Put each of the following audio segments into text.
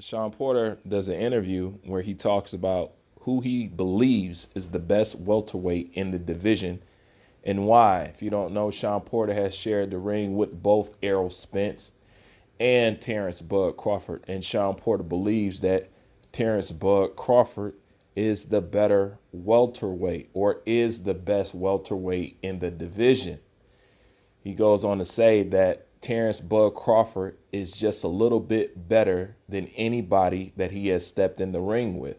Sean Porter does an interview where he talks about who he believes is the best welterweight in the division and why. If you don't know, Sean Porter has shared the ring with both Errol Spence and Terrence Bud Crawford. And Sean Porter believes that Terrence Bud Crawford is the better welterweight or is the best welterweight in the division. He goes on to say that Terrence Bud Crawford is just a little bit better than anybody that he has stepped in the ring with.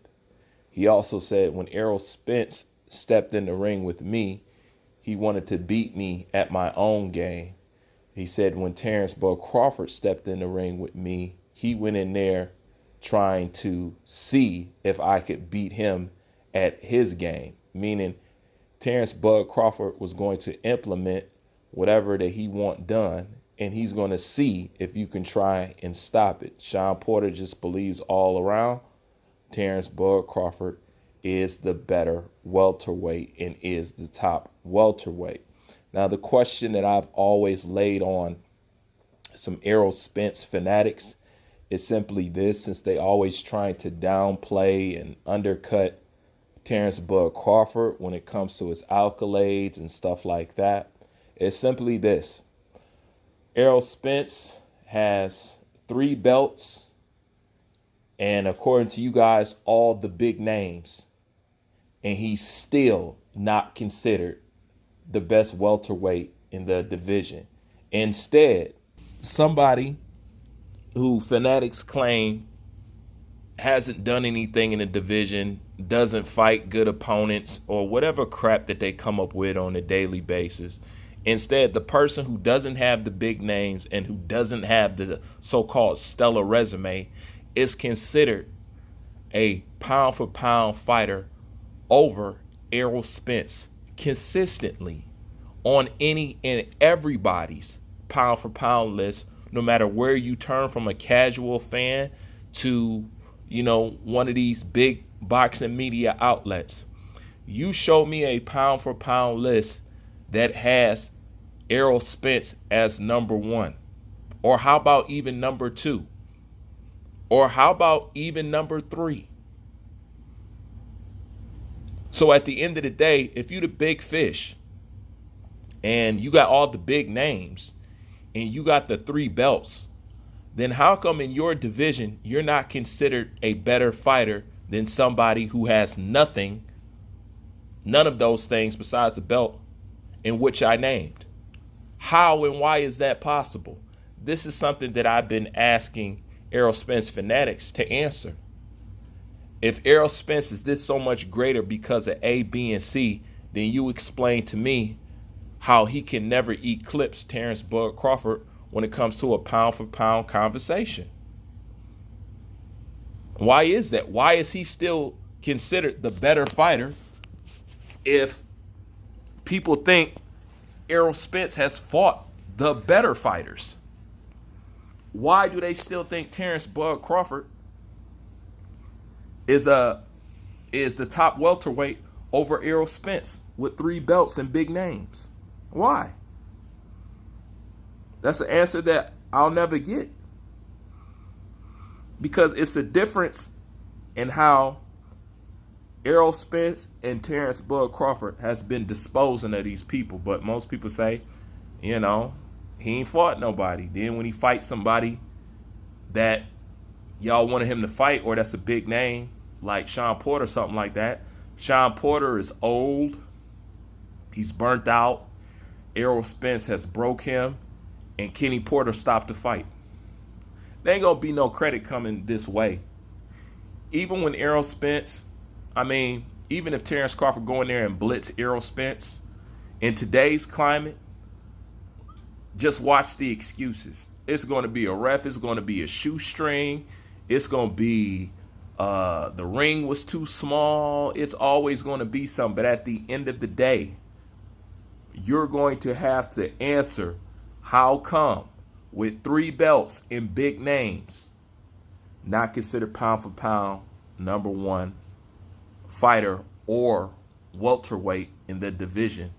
He also said when Errol Spence stepped in the ring with me, he wanted to beat me at my own game. He said when Terrence Bud Crawford stepped in the ring with me, he went in there trying to see if I could beat him at his game, meaning Terrence Bud Crawford was going to implement whatever that he want done, and he's going to see if you can try and stop it. Sean Porter just believes all around Terrence Bud Crawford is the better welterweight and is the top welterweight. Now, the question that I've always laid on some Errol Spence fanatics is simply this, since they always trying to downplay and undercut Terrence Bud Crawford when it comes to his accolades and stuff like that. It's simply this. Errol Spence has 3 belts, and according to you guys, all the big names, and he's still not considered the best welterweight in the division. Instead, somebody who fanatics claim hasn't done anything in the division, doesn't fight good opponents, or whatever crap that they come up with on a daily basis. Instead, the person who doesn't have the big names and who doesn't have the so-called stellar resume is considered a pound-for-pound fighter over Errol Spence consistently on any and everybody's pound-for-pound list, no matter where you turn, from a casual fan to, one of these big boxing media outlets. You show me a pound-for-pound list that has Errol Spence as number 1, or how about even number 2, or how about even number 3? So at the end of the day, if you the big fish and you got all the big names and you got the 3 belts, then how come in your division you're not considered a better fighter than somebody who has nothing, none of those things besides the belt in which I named? How and why is that possible? This is something that I've been asking Errol Spence fanatics to answer. If Errol Spence is this so much greater because of A, B, and C, then you explain to me how he can never eclipse Terrence Bud Crawford when it comes to a pound-for-pound conversation. Why is that? Why is he still considered the better fighter if people think Errol Spence has fought the better fighters? Why do they still think Terrence Bud Crawford is the top welterweight over Errol Spence with 3 belts and big names? Why? That's an answer that I'll never get. Because it's a difference in how Errol Spence and Terrence Bud Crawford has been disposing of these people. But most people say, he ain't fought nobody. Then when he fights somebody that y'all wanted him to fight, or that's a big name, like Sean Porter, something like that. Sean Porter is old. He's burnt out. Errol Spence has broke him, and Kenny Porter stopped the fight. There ain't gonna be no credit coming this way. Even when Errol Spence, even if Terrence Crawford go in there and blitz Errol Spence, in today's climate, just watch the excuses. It's going to be a ref. It's going to be a shoestring. It's going to be the ring was too small. It's always going to be something. But at the end of the day, you're going to have to answer how come with 3 belts and big names, not considered pound for pound number 1 fighter or welterweight in the division,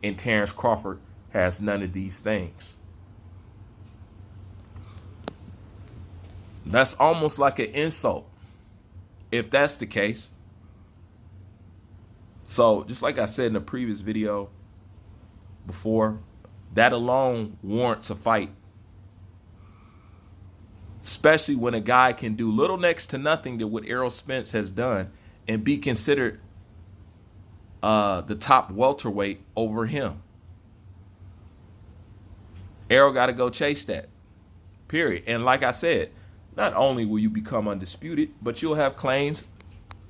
and Terrence Crawford has none of these things. That's almost like an insult if that's the case. So just like I said in the previous video before, that alone warrants a fight. Especially when a guy can do little next to nothing to what Errol Spence has done and be considered the top welterweight over him. Errol got to go chase that, period. And like I said, not only will you become undisputed, but you'll have claims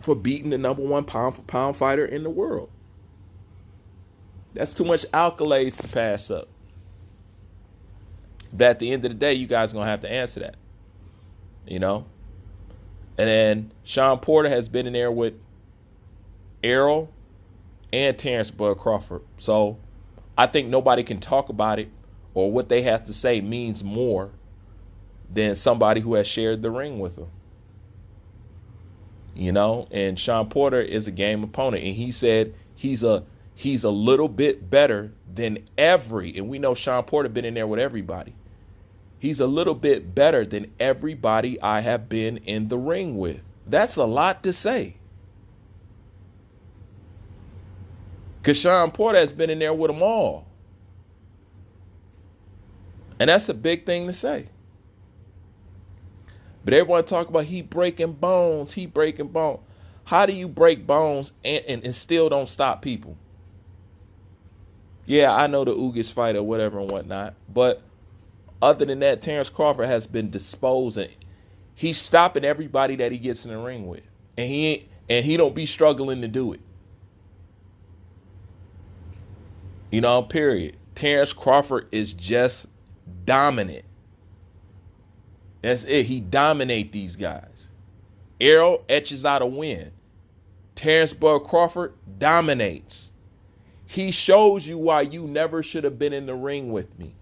for beating the #1 pound-for-pound fighter in the world. That's too much accolades to pass up. But at the end of the day, you guys are going to have to answer that. You know? And then Sean Porter has been in there with Eroll and Terrence Bud Crawford. So I think nobody can talk about it or what they have to say means more than somebody who has shared the ring with them. You know, and Sean Porter is a game opponent, and he said he's a little bit better than and we know Sean Porter been in there with everybody. He's a little bit better than everybody I have been in the ring with. That's a lot to say. Because Sean Porter has been in there with them all. And that's a big thing to say. But everyone talk about he breaking bones. How do you break bones and still don't stop people? Yeah, I know the Ugas fight or whatever and whatnot. But other than that, Terrence Crawford has been disposing. He's stopping everybody that he gets in the ring with. And he don't be struggling to do it. You know, period. Terrence Crawford is just dominant. That's it. He dominates these guys. Eroll etches out a win. Terrence Bud Crawford dominates. He shows you why you never should have been in the ring with me.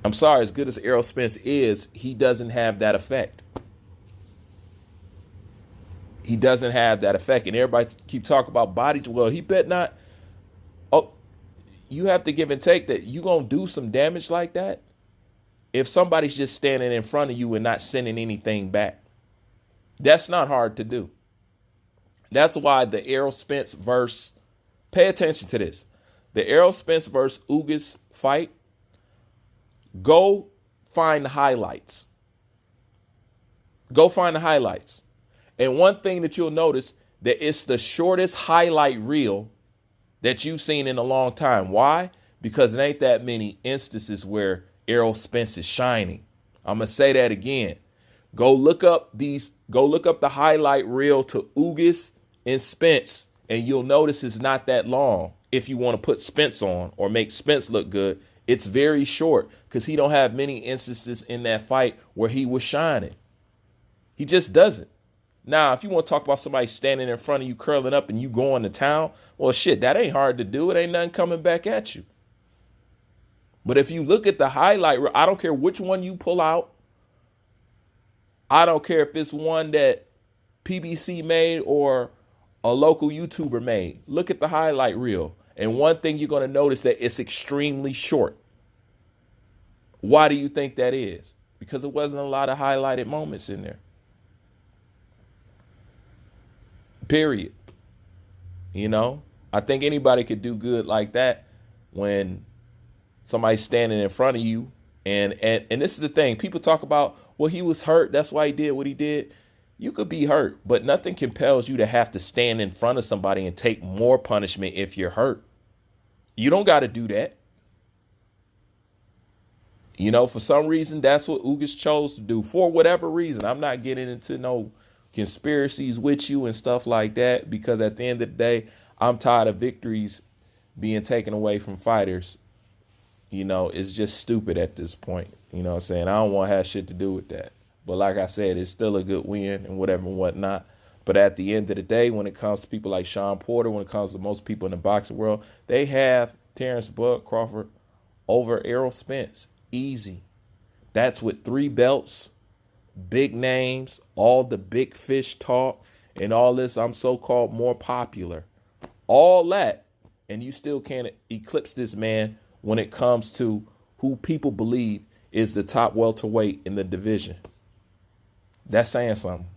I'm sorry, as good as Errol Spence is, he doesn't have that effect. He doesn't have that effect. And everybody keep talking about bodies. Well, he bet not. Oh, you have to give and take that. You going to do some damage like that if somebody's just standing in front of you and not sending anything back. That's not hard to do. That's why the Errol Spence versus, pay attention to this, the Errol Spence versus Ugas fight, go find the highlights. Go find the highlights. And one thing that you'll notice, that it's the shortest highlight reel that you've seen in a long time. Why? Because it ain't that many instances where Errol Spence is shining. I'm going to say that again. Go look up the highlight reel to Ugas and Spence, and you'll notice it's not that long. If you want to put Spence on or make Spence look good, it's very short because he don't have many instances in that fight where he was shining. He just doesn't. Now, if you want to talk about somebody standing in front of you, curling up, and you going to town, well, shit, that ain't hard to do. It ain't nothing coming back at you. But if you look at the highlight, I don't care which one you pull out. I don't care if it's one that PBC made or a local YouTuber made. Look at the highlight reel. And one thing you're going to notice that it's extremely short. Why do you think that is? Because it wasn't a lot of highlighted moments in there. Period. You know, I think anybody could do good like that when somebody's standing in front of you. And this is the thing. People talk about, well, he was hurt. That's why he did what he did. You could be hurt, but nothing compels you to have to stand in front of somebody and take more punishment if you're hurt. You don't got to do that. You know, for some reason, that's what Ugas chose to do. For whatever reason. I'm not getting into no conspiracies with you and stuff like that, because at the end of the day, I'm tired of victories being taken away from fighters. You know, it's just stupid at this point. You know what I'm saying? I don't want to have shit to do with that. But like I said, it's still a good win and whatever and whatnot. But at the end of the day, when it comes to people like Sean Porter, when it comes to most people in the boxing world, they have Terrence Bud Crawford over Errol Spence. Easy. That's with 3 belts, big names, all the big fish talk, and all this, I'm so-called more popular. All that, and you still can't eclipse this man when it comes to who people believe is the top welterweight in the division. That's saying something.